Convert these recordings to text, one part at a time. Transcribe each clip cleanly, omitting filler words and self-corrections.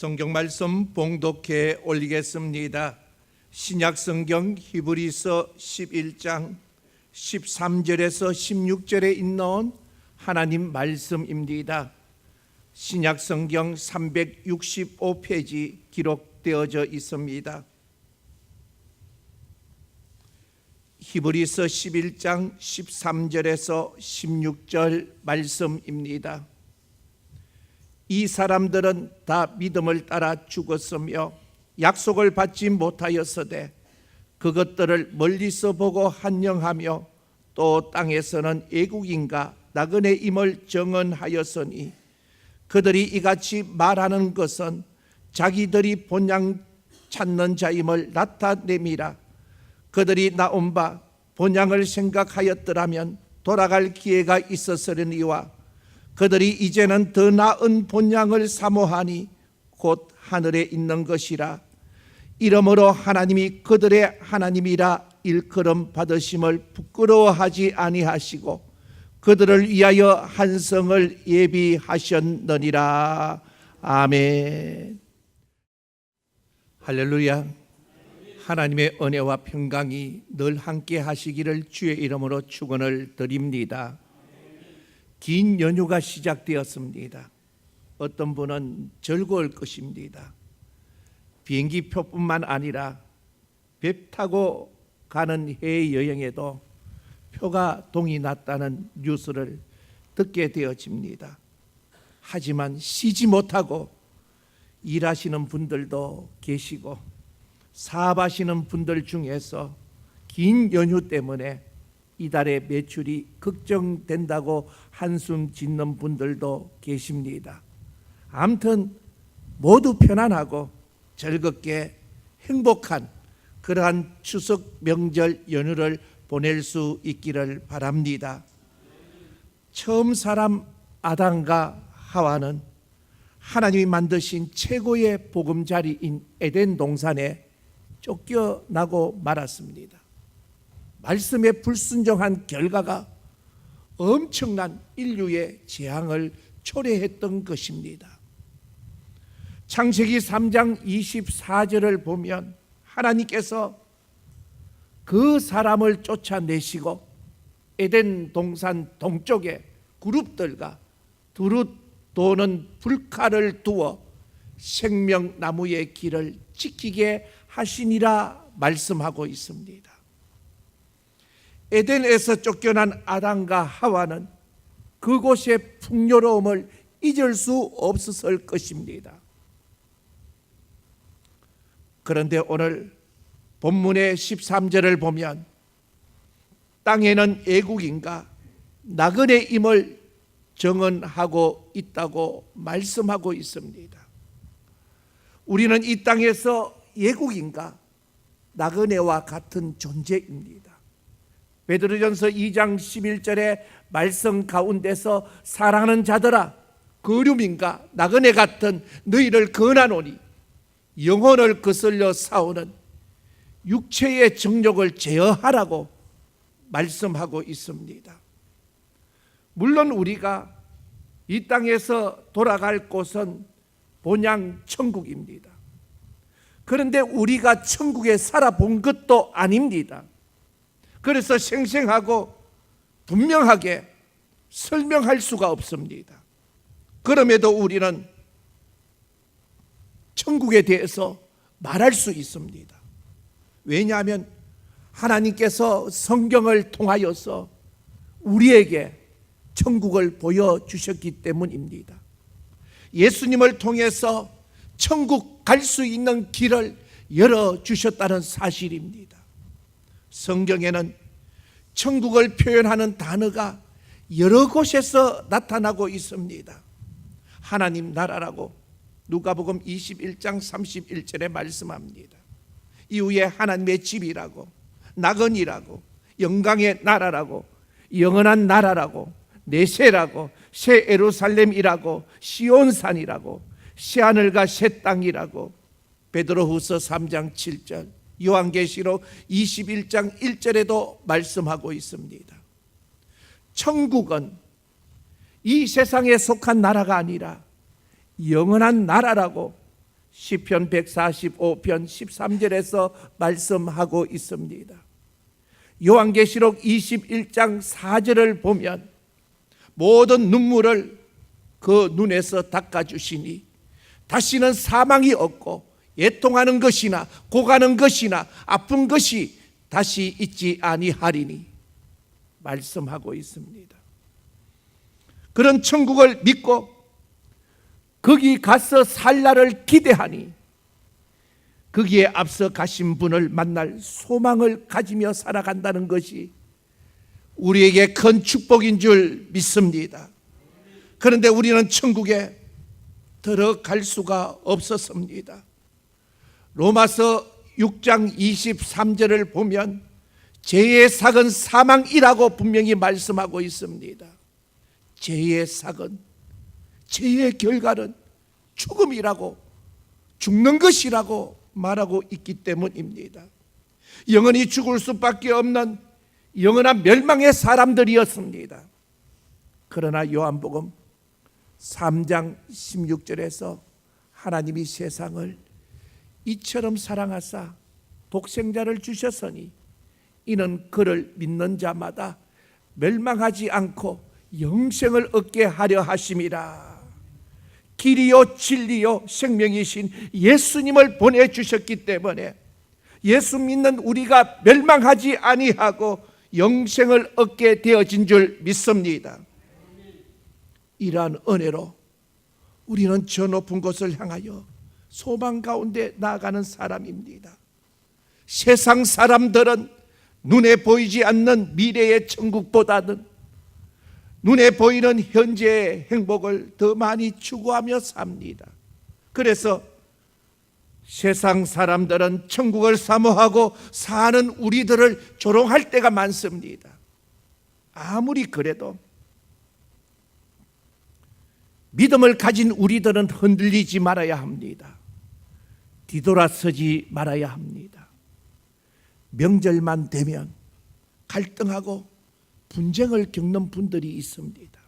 성경 말씀 봉독해 올리겠습니다. 신약 성경 히브리서 11장 13절에서 16절에 있는 하나님 말씀입니다. 신약 성경 365페이지 기록되어져 있습니다. 히브리서 11장 13절에서 16절 말씀입니다. 이 사람들은 다 믿음을 따라 죽었으며 약속을 받지 못하였으되 그것들을 멀리서 보고 한영하며 또 땅에서는 애국인과 나그네임을 정언하였으니 그들이 이같이 말하는 것은 자기들이 본향 찾는 자임을 나타냄이라. 그들이 나온 바 본향을 생각하였더라면 돌아갈 기회가 있었으려니와 그들이 이제는 더 나은 본향을 사모하니 곧 하늘에 있는 것이라. 이러므로 하나님이 그들의 하나님이라 일컬음 받으심을 부끄러워하지 아니하시고 그들을 위하여 한 성을 예비하셨느니라. 아멘. 할렐루야. 하나님의 은혜와 평강이 늘 함께 하시기를 주의 이름으로 축원을 드립니다. 긴 연휴가 시작되었습니다. 어떤 분은 즐거울 것입니다. 비행기표뿐만 아니라 배 타고 가는 해외여행에도 표가 동이 났다는 뉴스를 듣게 되어집니다. 하지만 쉬지 못하고 일하시는 분들도 계시고 사업하시는 분들 중에서 긴 연휴 때문에 이달의 매출이 걱정된다고 한숨 짓는 분들도 계십니다. 아무튼 모두 편안하고 즐겁게 행복한 그러한 추석 명절 연휴를 보낼 수 있기를 바랍니다. 처음 사람 아담과 하와는 하나님이 만드신 최고의 보금자리인 에덴 동산에 쫓겨나고 말았습니다. 말씀에 불순종한 결과가 엄청난 인류의 재앙을 초래했던 것입니다. 창세기 3장 24절을 보면 하나님께서 그 사람을 쫓아내시고 에덴 동산 동쪽에 그룹들과 두루 도는 불칼을 두어 생명나무의 길을 지키게 하시니라 말씀하고 있습니다. 에덴에서 쫓겨난 아담과 하와는 그곳의 풍요로움을 잊을 수 없었을 것입니다. 그런데 오늘 본문의 13절을 보면 땅에는 애국인과 나그네임을 정언하고 있다고 말씀하고 있습니다. 우리는 이 땅에서 애국인과 나그네와 같은 존재입니다. 베드로전서 2장 11절의 말씀 가운데서 사랑하는 자들아 거류민과 나그네 같은 너희를 권하노니 영혼을 거슬려 싸우는 육체의 정욕을 제어하라고 말씀하고 있습니다. 물론 우리가 이 땅에서 돌아갈 곳은 본향 천국입니다. 그런데 우리가 천국에 살아본 것도 아닙니다. 그래서 생생하고 분명하게 설명할 수가 없습니다. 그럼에도 우리는 천국에 대해서 말할 수 있습니다. 왜냐하면 하나님께서 성경을 통하여서 우리에게 천국을 보여주셨기 때문입니다. 예수님을 통해서 천국 갈 수 있는 길을 열어주셨다는 사실입니다. 성경에는 천국을 표현하는 단어가 여러 곳에서 나타나고 있습니다. 하나님 나라라고 누가복음 21장 31절에 말씀합니다. 이후에 하나님의 집이라고, 낙원이라고, 영광의 나라라고, 영원한 나라라고, 내세라고, 새 예루살렘이라고, 시온산이라고, 새하늘과 새 땅이라고, 베드로후서 3장 7절, 요한계시록 21장 1절에도 말씀하고 있습니다. 천국은 이 세상에 속한 나라가 아니라 영원한 나라라고 시편 145편 13절에서 말씀하고 있습니다. 요한계시록 21장 4절을 보면 모든 눈물을 그 눈에서 닦아주시니 다시는 사망이 없고 애통하는 것이나 고가는 것이나 아픈 것이 다시 있지 아니하리니 말씀하고 있습니다. 그런 천국을 믿고 거기 가서 살 날을 기대하니 거기에 앞서 가신 분을 만날 소망을 가지며 살아간다는 것이 우리에게 큰 축복인 줄 믿습니다. 그런데 우리는 천국에 들어갈 수가 없었습니다. 로마서 6장 23절을 보면 죄의 삭은 사망이라고 분명히 말씀하고 있습니다. 죄의 삭은, 죄의 결과는 죽음이라고, 죽는 것이라고 말하고 있기 때문입니다. 영원히 죽을 수밖에 없는 영원한 멸망의 사람들이었습니다. 그러나 요한복음 3장 16절에서 하나님이 세상을 이처럼 사랑하사 독생자를 주셨으니 이는 그를 믿는 자마다 멸망하지 않고 영생을 얻게 하려 하심이라. 길이요 진리요 생명이신 예수님을 보내주셨기 때문에 예수 믿는 우리가 멸망하지 아니하고 영생을 얻게 되어진 줄 믿습니다. 이러한 은혜로 우리는 저 높은 곳을 향하여 소망 가운데 나아가는 사람입니다. 세상 사람들은 눈에 보이지 않는 미래의 천국보다는 눈에 보이는 현재의 행복을 더 많이 추구하며 삽니다. 그래서 세상 사람들은 천국을 사모하고 사는 우리들을 조롱할 때가 많습니다. 아무리 그래도 믿음을 가진 우리들은 흔들리지 말아야 합니다. 뒤돌아서지 말아야 합니다. 명절만 되면 갈등하고 분쟁을 겪는 분들이 있습니다.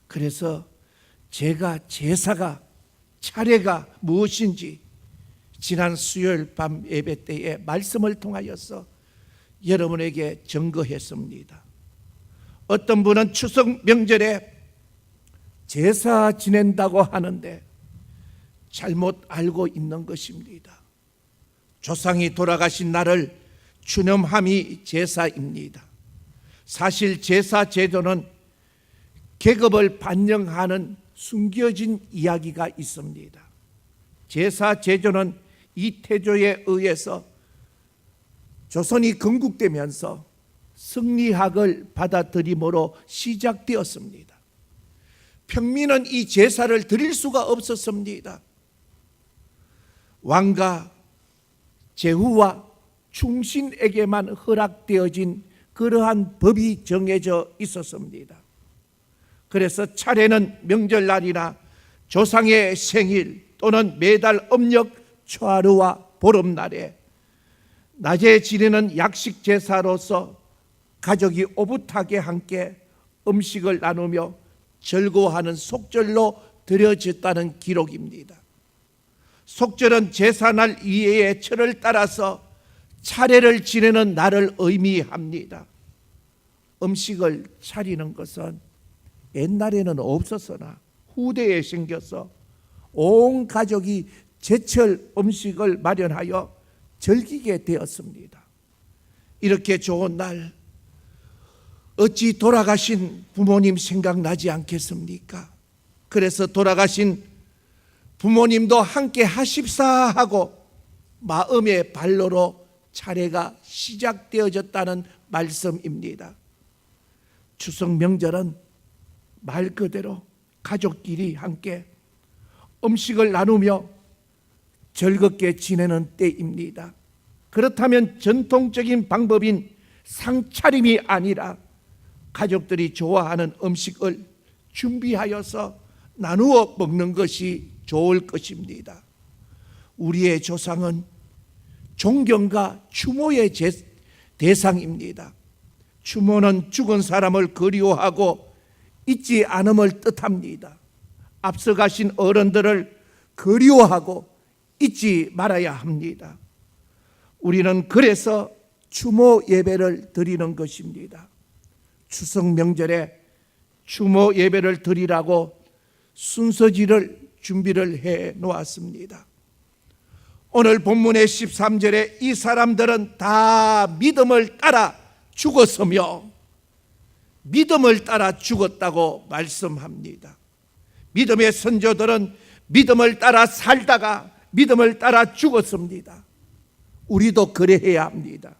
그래서 제가 제사가 차례가 무엇인지 지난 수요일 밤 예배 때에 말씀을 통하여서 여러분에게 증거했습니다. 어떤 분은 추석 명절에 제사 지낸다고 하는데 잘못 알고 있는 것입니다. 조상이 돌아가신 날을 추념함이 제사입니다. 사실 제사 제도는 계급을 반영하는 숨겨진 이야기가 있습니다. 제사 제도는 이태조에 의해서 조선이 건국되면서 승리학을 받아들임으로 시작되었습니다. 평민은 이 제사를 드릴 수가 없었습니다. 왕과 제후와 충신에게만 허락되어진 그러한 법이 정해져 있었습니다. 그래서 차례는 명절날이나 조상의 생일 또는 매달 음력 초하루와 보름날에 낮에 지내는 약식 제사로서 가족이 오붓하게 함께 음식을 나누며 즐거워하는 속절로 드려졌다는 기록입니다. 속절은 제사날 이외의 철을 따라서 차례를 지내는 날을 의미합니다. 음식을 차리는 것은 옛날에는 없었으나 후대에 생겨서 온 가족이 제철 음식을 마련하여 즐기게 되었습니다. 이렇게 좋은 날 어찌 돌아가신 부모님 생각나지 않겠습니까? 그래서 돌아가신 부모님도 함께 하십사 하고 마음의 발로로 차례가 시작되어졌다는 말씀입니다. 추석 명절은 말 그대로 가족끼리 함께 음식을 나누며 즐겁게 지내는 때입니다. 그렇다면 전통적인 방법인 상차림이 아니라 가족들이 좋아하는 음식을 준비하여서 나누어 먹는 것이 좋을 것입니다. 우리의 조상은 존경과 추모의 대상입니다. 추모는 죽은 사람을 그리워하고 잊지 않음을 뜻합니다. 앞서가신 어른들을 그리워하고 잊지 말아야 합니다. 우리는 그래서 추모 예배를 드리는 것입니다. 추석 명절에 추모 예배를 드리라고 순서지를 준비를 해 놓았습니다. 오늘 본문의 13절에 이 사람들은 다 믿음을 따라 죽었으며 믿음을 따라 죽었다고 말씀합니다. 믿음의 선조들은 믿음을 따라 살다가 믿음을 따라 죽었습니다. 우리도 그래야 합니다.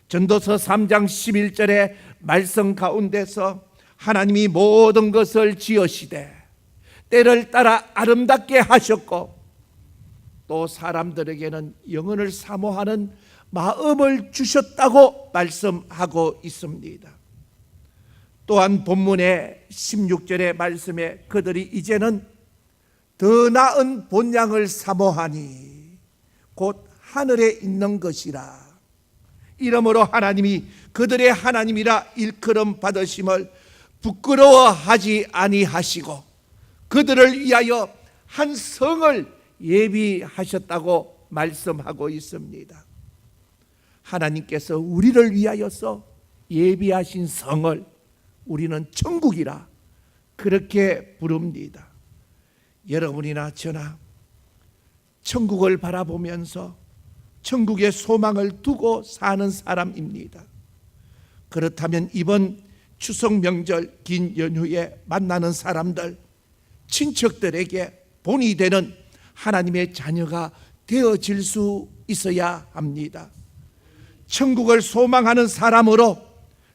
전도서 3장 11절의 말씀 가운데서 하나님이 모든 것을 지으시되 때를 따라 아름답게 하셨고 또 사람들에게는 영혼을 사모하는 마음을 주셨다고 말씀하고 있습니다. 또한 본문의 16절의 말씀에 그들이 이제는 더 나은 본향을 사모하니 곧 하늘에 있는 것이라. 이러므로 하나님이 그들의 하나님이라 일컬음 받으심을 부끄러워하지 아니하시고 그들을 위하여 한 성을 예비하셨다고 말씀하고 있습니다. 하나님께서 우리를 위하여서 예비하신 성을 우리는 천국이라 그렇게 부릅니다. 여러분이나 저나 천국을 바라보면서 천국의 소망을 두고 사는 사람입니다. 그렇다면 이번 추석 명절 긴 연휴에 만나는 사람들, 친척들에게 본이 되는 하나님의 자녀가 되어질 수 있어야 합니다. 천국을 소망하는 사람으로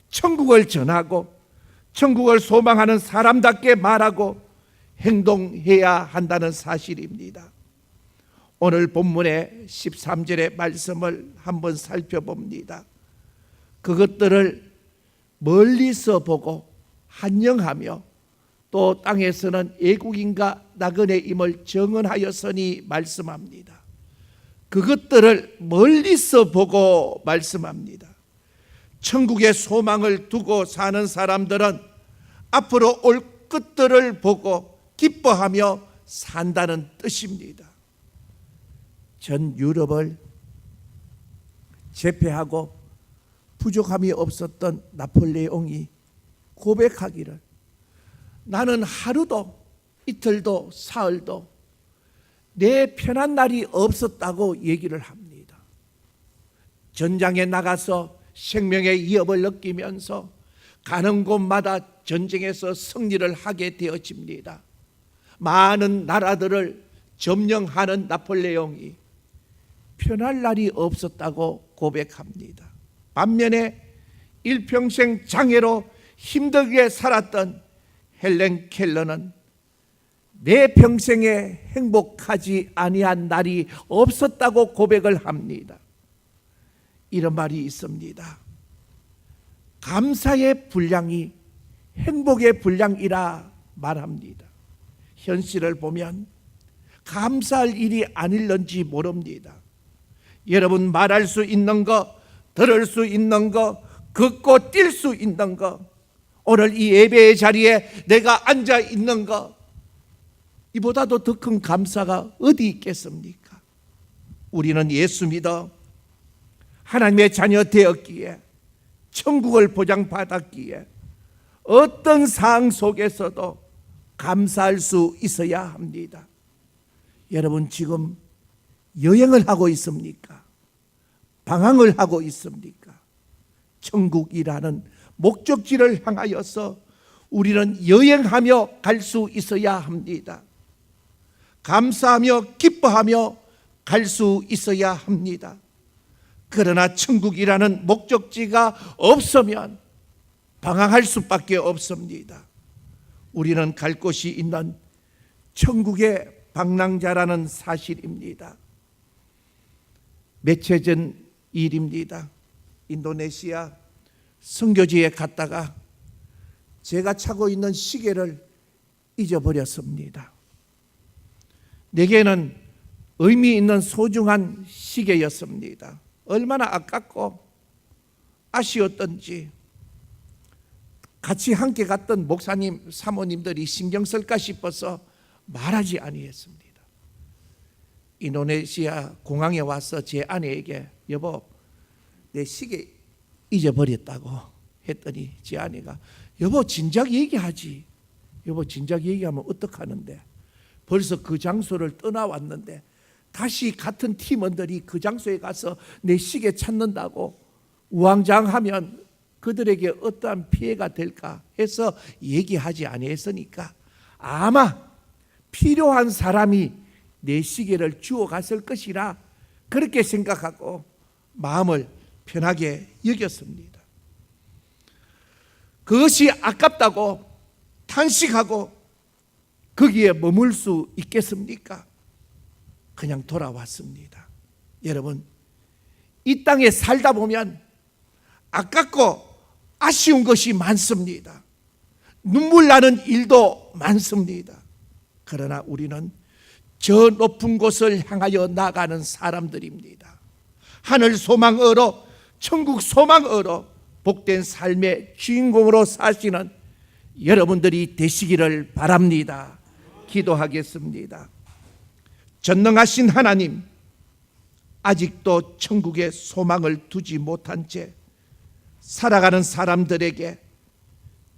천국을 전하고 천국을 소망하는 사람답게 말하고 행동해야 한다는 사실입니다. 오늘 본문의 13절의 말씀을 한번 살펴봅니다. 그것들을 멀리서 보고 한영하며 또 땅에서는 애국인과 나그네임을 정언하였으니 말씀합니다. 그것들을 멀리서 보고 말씀합니다. 천국의 소망을 두고 사는 사람들은 앞으로 올 것들을 보고 기뻐하며 산다는 뜻입니다. 전 유럽을 제패하고 부족함이 없었던 나폴레옹이 고백하기를 나는 하루도 이틀도 사흘도 내 편한 날이 없었다고 얘기를 합니다. 전장에 나가서 생명의 위협을 느끼면서 가는 곳마다 전쟁에서 승리를 하게 되어집니다. 많은 나라들을 점령하는 나폴레옹이 편할 날이 없었다고 고백합니다. 반면에 일평생 장애로 힘들게 살았던 헬렌 켈러는 내 평생에 행복하지 아니한 날이 없었다고 고백을 합니다. 이런 말이 있습니다. 감사의 분량이 행복의 분량이라 말합니다. 현실을 보면 감사할 일이 아닐런지 모릅니다. 여러분 말할 수 있는 거, 들을 수 있는 거, 걷고 뛸 수 있는 거, 오늘 이 예배의 자리에 내가 앉아 있는 거, 이보다도 더 큰 감사가 어디 있겠습니까? 우리는 예수 믿어 하나님의 자녀 되었기에 천국을 보장받았기에 어떤 상황 속에서도 감사할 수 있어야 합니다. 여러분 지금 여행을 하고 있습니까? 방황을 하고 있습니까? 천국이라는 목적지를 향하여서 우리는 여행하며 갈 수 있어야 합니다. 감사하며 기뻐하며 갈 수 있어야 합니다. 그러나 천국이라는 목적지가 없으면 방황할 수밖에 없습니다. 우리는 갈 곳이 있는 천국의 방랑자라는 사실입니다. 며칠 전 일입니다. 인도네시아 선교지에 갔다가 제가 차고 있는 시계를 잊어버렸습니다. 내게는 의미 있는 소중한 시계였습니다. 얼마나 아깝고 아쉬웠던지 같이 함께 갔던 목사님, 사모님들이 신경 쓸까 싶어서 말하지 아니했습니다. 인도네시아 공항에 와서 제 아내에게 여보 내 시계 잊어버렸다고 했더니 제 아내가 여보 진작 얘기하지. 여보 진작 얘기하면 어떡하는데. 벌써 그 장소를 떠나왔는데 다시 같은 팀원들이 그 장소에 가서 내 시계 찾는다고 우왕좌왕하면 그들에게 어떠한 피해가 될까 해서 얘기하지 아니했으니까 아마 필요한 사람이 내 시계를 주워 갔을 것이라 그렇게 생각하고 마음을 편하게 여겼습니다. 그것이 아깝다고 탄식하고 거기에 머물 수 있겠습니까? 그냥 돌아왔습니다. 여러분, 이 땅에 살다 보면 아깝고 아쉬운 것이 많습니다. 눈물 나는 일도 많습니다. 그러나 우리는 저 높은 곳을 향하여 나가는 사람들입니다. 하늘 소망으로, 천국 소망으로 복된 삶의 주인공으로 사시는 여러분들이 되시기를 바랍니다. 기도하겠습니다. 전능하신 하나님, 아직도 천국의 소망을 두지 못한 채 살아가는 사람들에게,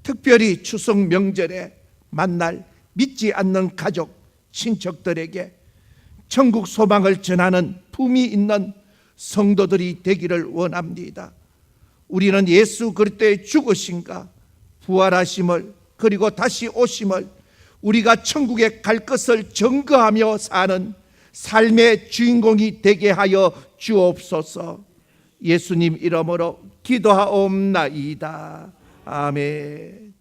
특별히 추석 명절에 만날 믿지 않는 가족, 친척들에게 천국 소망을 전하는 품이 있는 성도들이 되기를 원합니다. 우리는 예수 그리스도의 죽으심과 부활하심을, 그리고 다시 오심을, 우리가 천국에 갈 것을 증거하며 사는 삶의 주인공이 되게 하여 주옵소서. 예수님 이름으로 기도하옵나이다. 아멘.